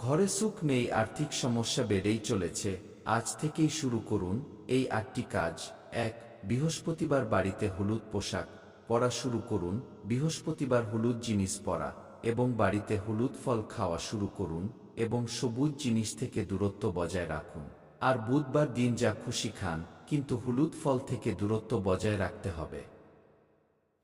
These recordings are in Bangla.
ঘরে সুখ নেই, আর্থিক সমস্যা বেড়েই চলেছে। আজ থেকেই শুরু করুন এই 8টি কাজ। 1. বৃহস্পতিবার বাড়িতে হলুদ পোশাক পরা শুরু করুন। বৃহস্পতিবার হলুদ জিনিস পরা এবং বাড়িতে হলুদ ফল খাওয়া শুরু করুন এবং সবুজ জিনিস থেকে দূরত্ব বজায় রাখুন। আর বুধবার দিন যা খুশি খান, কিন্তু হলুদ ফল থেকে দূরত্ব বজায় রাখতে হবে।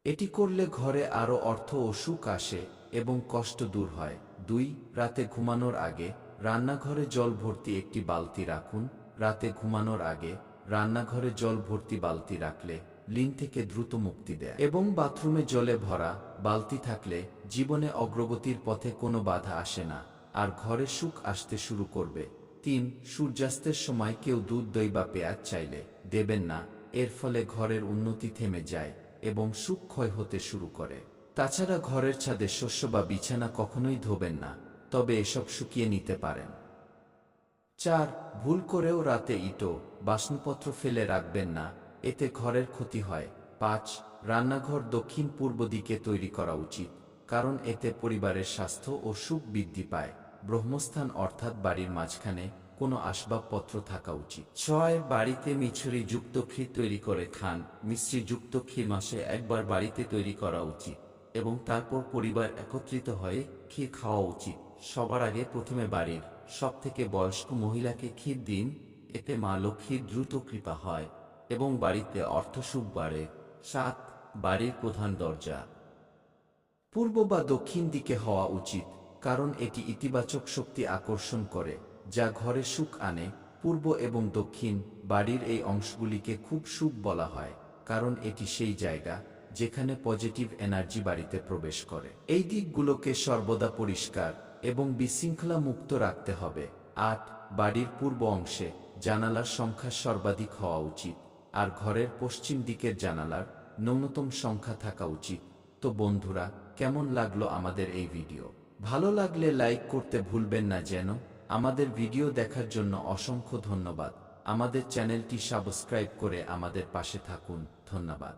এটি করলে ঘরে আরও অর্থ ও সুখ আসে এবং কষ্ট দূর হয়। 2. রাতে ঘুমানোর আগে রান্নাঘরে জল ভর্তি একটি বালতি রাখুন। রাতে ঘুমানোর আগে রান্নাঘরে জল ভর্তি বালতি রাখলে লিন থেকে দ্রুত মুক্তি দেয় এবং বাথরুমে জলে ভরা বালতি থাকলে জীবনে অগ্রগতির পথে কোনো বাধা আসে না, আর ঘরে সুখ আসতে শুরু করবে। 3. সূর্যাস্তের সময় কেউ দুধ, দই বা পেঁয়াজ চাইলে দেবেন না। এর ফলে ঘরের উন্নতি থেমে যায় এবং সুখ ক্ষয় হতে শুরু করে। তাছাড়া ঘরের ছাদে শস্য বা বিছানা কখনোই ধোবেন না, তবে এসব শুকিয়ে নিতে পারেন। 4. ভুল করেও রাতে ইটো বাসনপত্র ফেলে রাখবেন না, এতে ঘরের ক্ষতি হয়। 5. রান্নাঘর দক্ষিণ পূর্ব দিকে তৈরি করা উচিত, কারণ এতে পরিবারের স্বাস্থ্য ও সুখ বৃদ্ধি পায়। ব্রহ্মস্থান অর্থাৎ বাড়ির মাঝখানে কোনো আসবাবপত্র থাকা উচিত। 6. বাড়িতে মিছরি যুক্ত ক্ষীর তৈরি করে খান। মিশ্রি যুক্ত ক্ষীর মাসে একবার বাড়িতে তৈরি করা উচিত এবং তারপর পরিবার একত্রিত হয়ে ক্ষীর খাওয়া উচিত। সবার আগে প্রথমে বাড়ির সবথেকে বয়স্ক মহিলাকে ক্ষীর দিন, এতে মা লক্ষ্মীর দ্রুত কৃপা হয় এবং বাড়িতে অর্থ সুখ বাড়ে। 7. বাড়ির প্রধান দরজা পূর্ব বা দক্ষিণ দিকে হওয়া উচিত, কারণ এটি ইতিবাচক শক্তি আকর্ষণ করে যা ঘরে সুখ আনে। পূর্ব এবং দক্ষিণ বাড়ির এই অংশগুলিকে খুব শুভ বলা হয়, কারণ এটি সেই জায়গা যেখানে পজিটিভ এনার্জি বাড়িতে প্রবেশ করে। এই দিকগুলোকে সর্বদা পরিষ্কার এবং বিশৃঙ্খলা মুক্ত রাখতে হবে। 8. বাড়ির পূর্ব অংশে জানালার সংখ্যা সর্বাধিক হওয়া উচিত, আর ঘরের পশ্চিম দিকের জানালার ন্যূনতম সংখ্যা থাকা উচিত। তো বন্ধুরা, কেমন লাগলো আমাদের এই ভিডিও? ভালো লাগলে লাইক করতে ভুলবেন না যেন। আমাদের ভিডিও দেখার জন্য অসংখ্য ধন্যবাদ। আমাদের চ্যানেলটি সাবস্ক্রাইব করে আমাদের পাশে থাকুন। ধন্যবাদ।